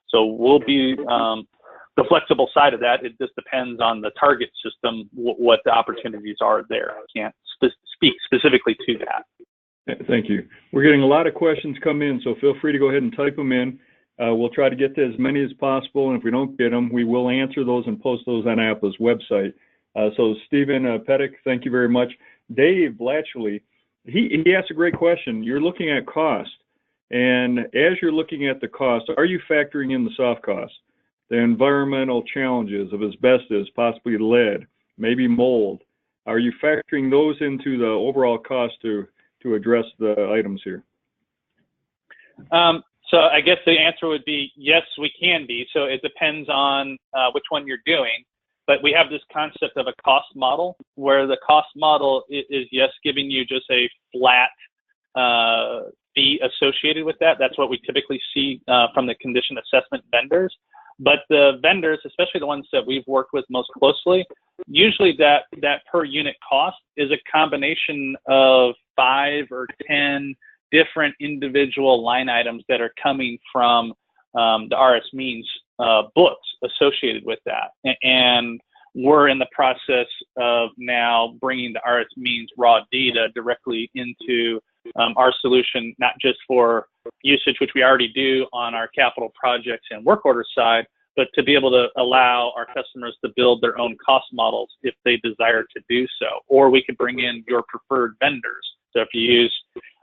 So we'll be the flexible side of that. It just depends on the target system, what the opportunities are there. I can't speak specifically to that. Thank you. We're getting a lot of questions come in, so feel free to go ahead and type them in. We'll try to get to as many as possible, and if we don't get them, we will answer those and post those on APA's website. So Stephen Pettick, thank you very much. Dave Blatchley, he asked a great question. You're looking at cost, and as you're looking at the cost, are you factoring in the soft costs, the environmental challenges of asbestos, possibly lead, maybe mold? Are you factoring those into the overall cost to address the items here? So I guess the answer would be yes, we can be. So it depends on which one you're doing. But we have this concept of a cost model, where the cost model is yes, giving you just a flat fee associated with that. That's what we typically see from the condition assessment vendors. But the vendors, especially the ones that we've worked with most closely, usually that per unit cost is a combination of 5 or 10 different individual line items that are coming from the RS Means books associated with that. And we're in the process of now bringing the RS Means raw data directly into our solution, not just for usage, which we already do on our capital projects and work order side, but to be able to allow our customers to build their own cost models if they desire to do so. Or we could bring in your preferred vendors. So if you use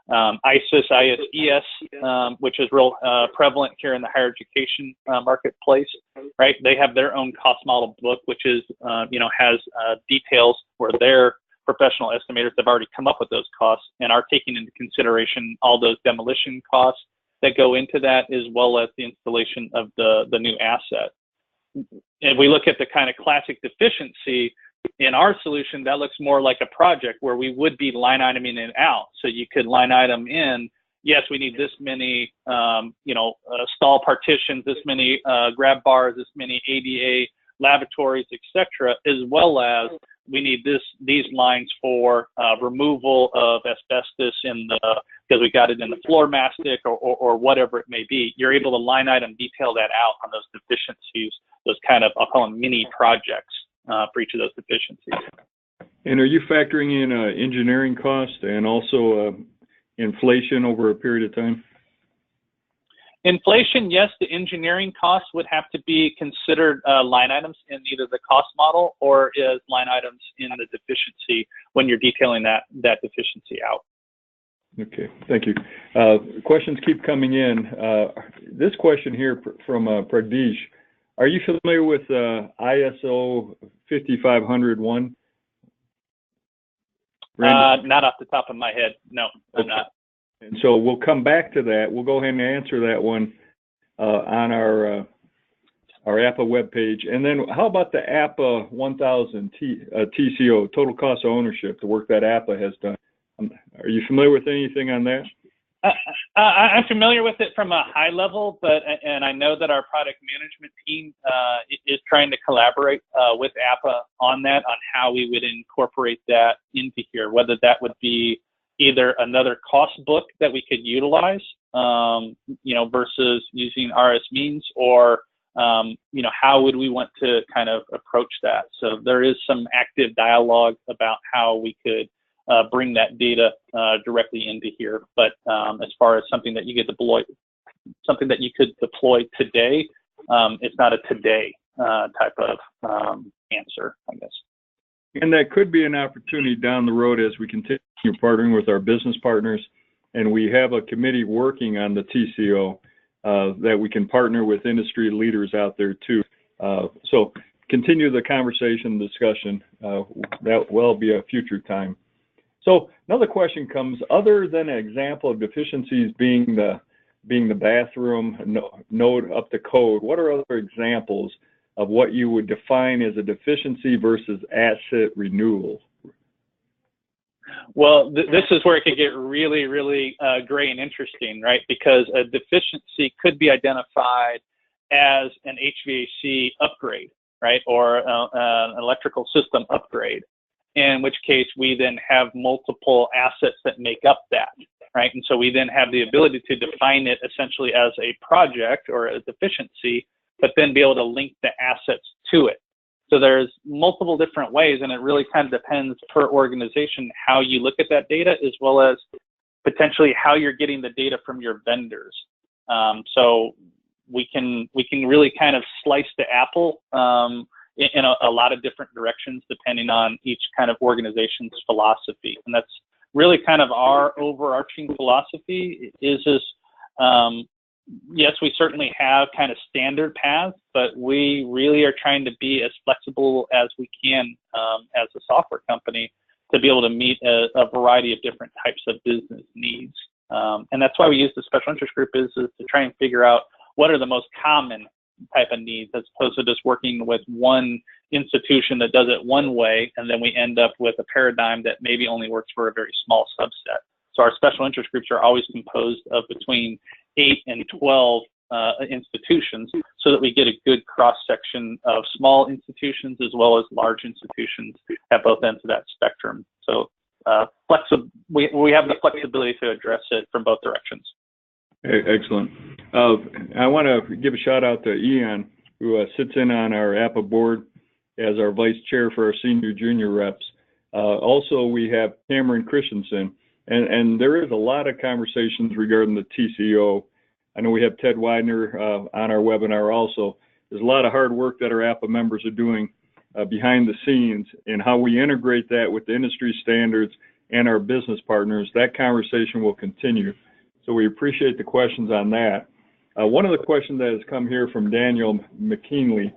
ISIS, ISES, which is real prevalent here in the higher education marketplace, right? They have their own cost model book, which is, has details where their professional estimators have already come up with those costs and are taking into consideration all those demolition costs that go into that, as well as the installation of the new asset. And we look at the kind of classic deficiency, In our solution, that looks more like a project where we would be line iteming it out. So you could line item in, yes, we need this many, stall partitions, this many grab bars, this many ADA lavatories, etc., as well as we need these lines for removal of asbestos because we got it in the floor mastic or whatever it may be. You're able to line item detail that out on those deficiencies, those kind of, I'll call them mini projects for each of those deficiencies. And are you factoring in engineering cost and also inflation over a period of time? Inflation, yes. The engineering costs would have to be considered line items in either the cost model or as line items in the deficiency when you're detailing that deficiency out. Okay, thank you. Questions keep coming in. This question here from Pragdish. Are you familiar with ISO 55001? Not off the top of my head. No, I'm not. And so we'll come back to that. We'll go ahead and answer that one on our APA webpage. And then how about the APA 1000 TCO, total cost of ownership, the work that APA has done? Are you familiar with anything on that? I'm familiar with it from a high level, and I know that our product management team is trying to collaborate with APA on that, on how we would incorporate that into here, whether that would be either another cost book that we could utilize, versus using RS means, or, how would we want to kind of approach that? So there is some active dialogue about how we could bring that data directly into here. But as far as something that you could deploy today, it's not a today type of answer, I guess. And that could be an opportunity down the road as we continue partnering with our business partners, and we have a committee working on the TCO that we can partner with industry leaders out there too. So continue the conversation, discussion. That will be a future time. So another question comes, other than an example of deficiencies being the bathroom node up to code, what are other examples of what you would define as a deficiency versus asset renewal? Well, this is where it could get really, really gray and interesting, right? Because a deficiency could be identified as an HVAC upgrade, right? Or an electrical system upgrade, in which case we then have multiple assets that make up that, right? And so we then have the ability to define it essentially as a project or a deficiency, but then be able to link the assets to it. So there's multiple different ways, and it really kind of depends per organization how you look at that data, as well as potentially how you're getting the data from your vendors. So we can really kind of slice the apple in a lot of different directions depending on each kind of organization's philosophy, and that's really kind of our overarching philosophy. Yes, we certainly have kind of standard paths, but we really are trying to be as flexible as we can as a software company to be able to meet a variety of different types of business needs. And that's why we use the special interest group is to try and figure out what are the most common type of needs, as opposed to just working with one institution that does it one way, and then we end up with a paradigm that maybe only works for a very small subset. So our special interest groups are always composed of between 8 and 12 institutions, so that we get a good cross-section of small institutions as well as large institutions at both ends of that spectrum. So we have the flexibility to address it from both directions. Excellent. I want to give a shout out to Ian, who sits in on our APA board as our vice chair for our senior junior reps. Also, we have Cameron Christensen, and there is a lot of conversations regarding the TCO. I know we have Ted Widener on our webinar also. There's a lot of hard work that our APA members are doing behind the scenes, and how we integrate that with the industry standards and our business partners. That conversation will continue. So we appreciate the questions on that. One of the questions that has come here from Daniel McKinley,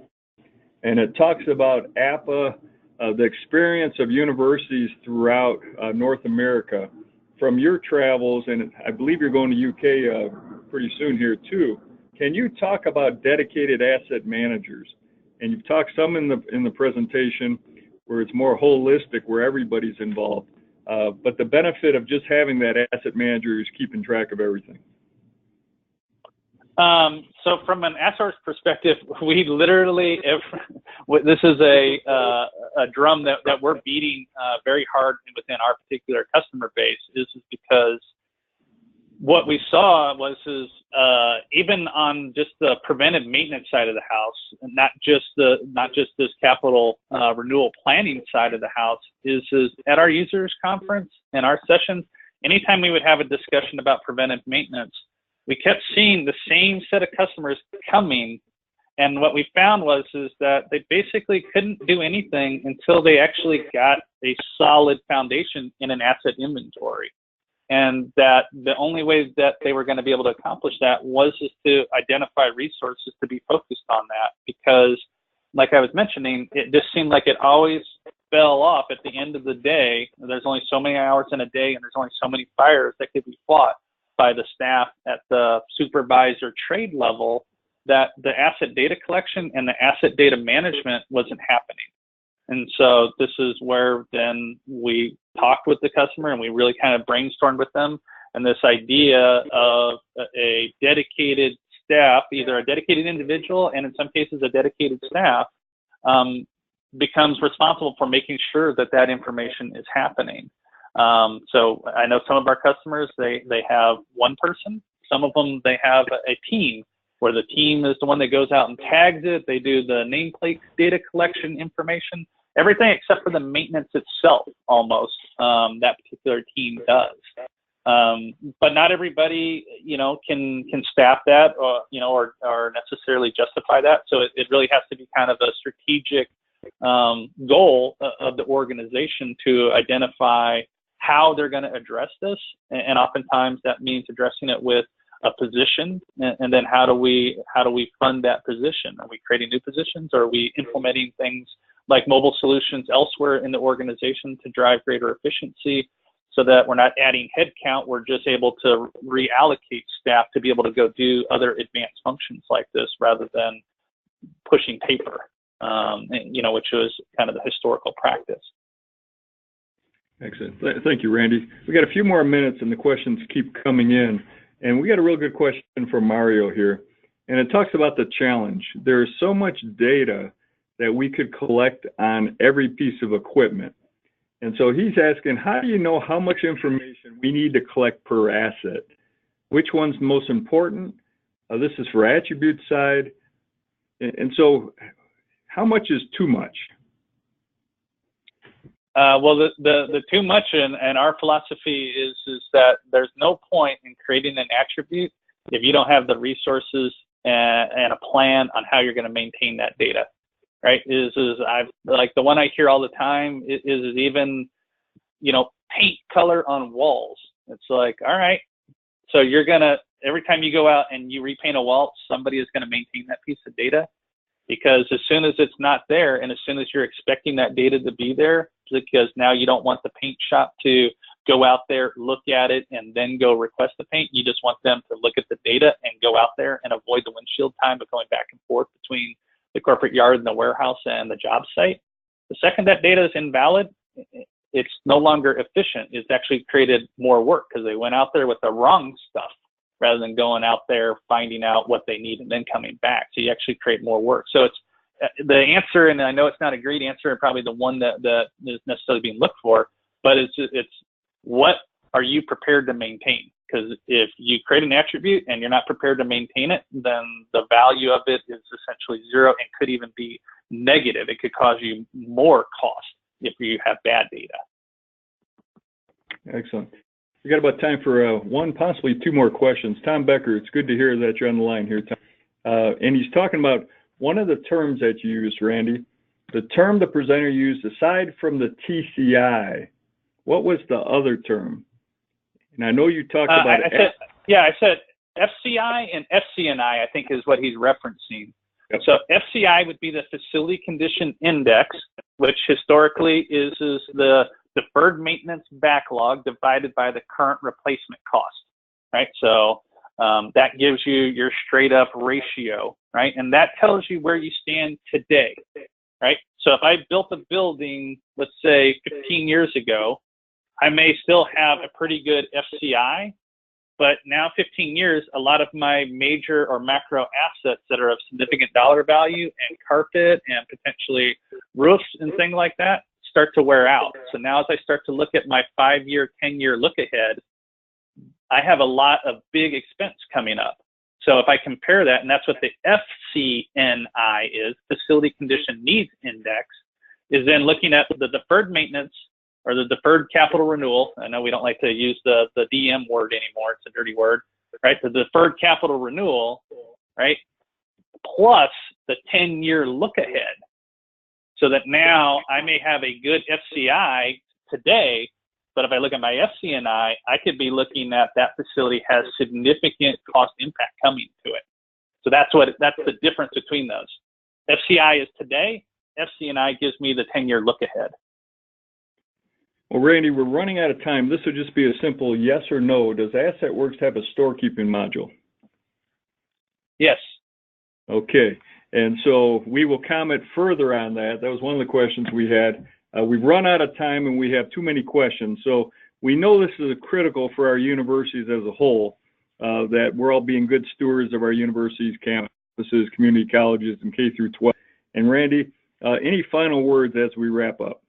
and it talks about APA, the experience of universities throughout North America. From your travels, and I believe you're going to UK pretty soon here too, can you talk about dedicated asset managers? And you've talked some in the presentation. where it's more holistic, where everybody's involved. But the benefit of just having that asset manager is keeping track of everything. So from an AssetWorks perspective, we literally, this is a drum that we're beating very hard within our particular customer base, is because what we saw was even on just the preventive maintenance side of the house, and not just this capital renewal planning side of the house, is at our users conference and our sessions, anytime we would have a discussion about preventive maintenance, we kept seeing the same set of customers coming, and what we found was that they basically couldn't do anything until they actually got a solid foundation in an asset inventory, and that the only way that they were going to be able to accomplish that was just to identify resources to be focused on that, because, like I was mentioning, it just seemed like it always fell off at the end of the day. There's only so many hours in a day, and there's only so many fires that could be fought by the staff at the supervisor trade level, that the asset data collection and the asset data management wasn't happening. And so this is where then we talked with the customer and we really kind of brainstormed with them. And this idea of a dedicated staff, either a dedicated individual and in some cases a dedicated staff, becomes responsible for making sure that that information is happening. So I know some of our customers, they have one person. Some of them, they have a team where the team is the one that goes out and tags it. They do the nameplate data collection information, everything except for the maintenance itself, almost, that particular team does. But not everybody, can staff that, or necessarily justify that. So it really has to be kind of a strategic goal of the organization to identify how they're going to address this, and oftentimes that means addressing it with a position, and then how do we fund that position? Are we creating new positions, or are we implementing things like mobile solutions elsewhere in the organization to drive greater efficiency, so that we're not adding headcount, we're just able to reallocate staff to be able to go do other advanced functions like this rather than pushing paper, which was kind of the historical practice. Excellent. Thank you, Randy. We got a few more minutes and the questions keep coming in. And we got a real good question from Mario here. And it talks about the challenge. There's so much data that we could collect on every piece of equipment. And so he's asking, how do you know how much information we need to collect per asset? Which one's most important? This is for attribute side. And so how much is too much? Well, the too much in our philosophy is that there's no point in creating an attribute if you don't have the resources and a plan on how you're going to maintain that data, right? I've like the one I hear all the time is even, paint color on walls. It's like, all right, so you're gonna, every time you go out and you repaint a wall, somebody is going to maintain that piece of data, because as soon as it's not there, and as soon as you're expecting that data to be there, because now you don't want the paint shop to go out there, look at it, and then go request the paint. You just want them to look at the data and go out there and avoid the windshield time of going back and forth between the corporate yard and the warehouse and the job site. The second that data is invalid, it's no longer efficient. It's actually created more work because they went out there with the wrong stuff rather than going out there, finding out what they need and then coming back. So you actually create more work. So it's the answer, and I know it's not a great answer, and probably the one that is necessarily being looked for, but it's what are you prepared to maintain? Because if you create an attribute and you're not prepared to maintain it, then the value of it is essentially zero and could even be negative. It could cause you more cost if you have bad data. Excellent. We got about time for one, possibly two more questions. Tom Becker, it's good to hear that you're on the line here, Tom. And he's talking about one of the terms that you used, Randy, the term the presenter used aside from the TCI. What was the other term? And I know you talked about it. I said FCI and FCNI, I think is what he's referencing. Yep. So FCI would be the Facility Condition Index, which historically is the deferred maintenance backlog divided by the current replacement cost, right? So that gives you your straight up ratio, right? And that tells you where you stand today. right? So if I built a building, let's say 15 years ago, I may still have a pretty good FCI, but now 15 years, a lot of my major or macro assets that are of significant dollar value and carpet and potentially roofs and things like that start to wear out. So now as I start to look at my 5-year, 10-year look ahead, I have a lot of big expense coming up. So if I compare that, and that's what the FCNI is, Facility Condition Needs Index, is then looking at the deferred maintenance or the deferred capital renewal. I know we don't like to use the DM word anymore. It's a dirty word, right? The deferred capital renewal, right? Plus the 10-year look ahead. So that now I may have a good FCI today, but if I look at my FCNI, I could be looking at that facility has significant cost impact coming to it. So that's the difference between those. FCI is today, FCNI gives me the 10-year look ahead. Well, Randy, we're running out of time. This would just be a simple yes or no. Does AssetWorks have a storekeeping module? Yes. Okay. And so we will comment further on that. That was one of the questions we had. We've run out of time and we have too many questions. So we know this is critical for our universities as a whole, that we're all being good stewards of our universities, campuses, community colleges, and K through 12. And Randy, any final words as we wrap up?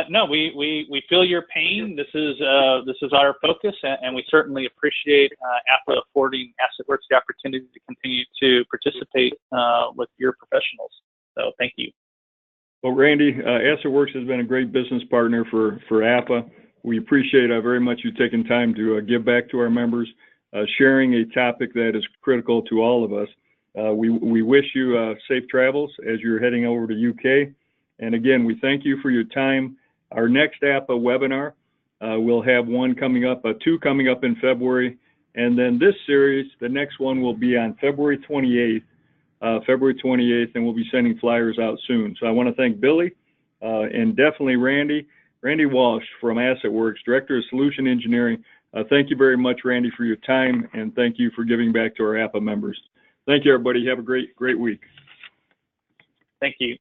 No, we feel your pain. This is our focus, and we certainly appreciate APA affording AssetWorks the opportunity to continue to participate with your professionals. So thank you. Well, Randy, AssetWorks has been a great business partner for APA. We appreciate very much you taking time to give back to our members, sharing a topic that is critical to all of us. We wish you safe travels as you're heading over to UK. And again, we thank you for your time. Our next APA webinar, we'll have two coming up in February. And then this series, the next one will be on February 28th, and we'll be sending flyers out soon. So I want to thank Billy and definitely Randy Walsh from AssetWorks, Director of Solution Engineering. Thank you very much, Randy, for your time, and thank you for giving back to our APA members. Thank you, everybody. Have a great week. Thank you.